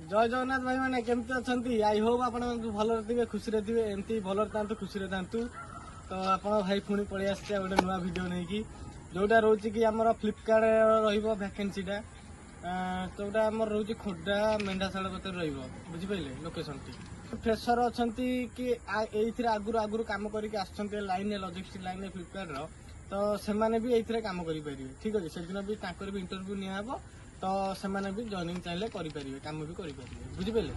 जय जगन्नाथ भाई मैंने केमती अच्छा आई होप आप भल थे खुशी थे एमती भल था खुशी था तो आप भाई पुणी पलि आस गोटे नुआ भिड नहीं कि जोटा रोचे कि आम फ्लिपकार्ट रैकेन्सीटा जोटा आम रोच खोर्धा मेढाशाला कत रुझिपारे लोकेशन टी फ्रेसर अच्छा कि आगुरी आगुरी कम कर लाइन लजिस्टिक लाइन फ्लिपकार्ट तो सेमाने भी ये कम करेंगे ठीक अच्छे से दिन भी भी इंटरव्यू निहब तो सेमाने भी जॉइनिंग चाहिए करेंगे कम भी करेंगे बुझिपारे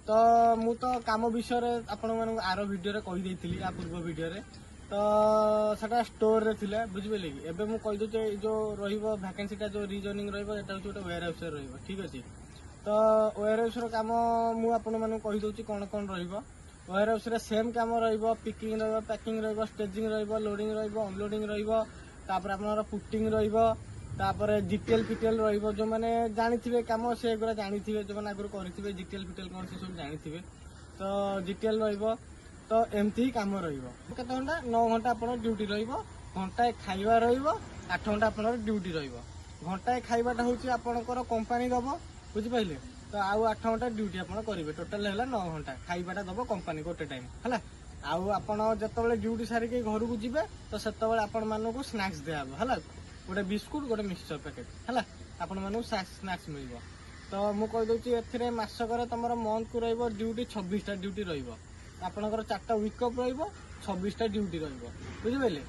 तो मु तो काम विषय आपण मान आर भिडियो कहीदी आ पूर्व भिडियो तो सेटा स्टोर रे थिला बुझिपारे कि एबे मु कहीदे जो रहिबो वैकेंसीटा जो रिजॉइनिंग रहिबो एटा होची गोटे वेयर हाउस रे रहिबो ठीक अछि तो वेयर हाउस रो काम मु आपण मान कहि दोची कोन कोन रहिबो वेयर हाउस रे सेम काम रहिबो पिकिंग रहिबो पैकिंग रहिबो स्टेजिंग रहिबो लोडिंग रहिबो अनलोडिंग रहिबो तापर आपनर पुटिंग रहिबो तापर डिटेल फिटेल रहिबो जो माने जानिथिबे काम से गुरा जानिथिबे जो माने आगुर करिथिबे डिटेल फिटेल कोन से सब जानिथिबे तो डिटेल रहिबो तो एमती ही काम रहिबो केते घंटा 9 घंटा आपन ड्यूटी रहिबो घंटा खाइबा रहिबो 8 घंटा आपन ड्यूटी रहिबो घंटा खाइबाटा होची आपनकर कंपनी दबो बुझि पाइले तो आउ 8 घंटा ड्यूटी आपन करिवे टोटल हैला 9 घंटा खाइबाटा दबो कंपनी गोटे टाइम हला आउ आपन जतबेले ड्यूटी सारी के घर को जिबे तो सेतबेले आपन मानको स्नैक्स देआबो हला गोटे बिस्कुट गोटे मिक्सचर पैकेट है आपण मानू स्नैक्स मिल तो मुझे कहीदे ए मसकर तुम मंथ को रही ड्यूटी 26टा ड्यूटी रपणकर 4टा वीकअप रही 26टा ड्यूटी रुझिपारे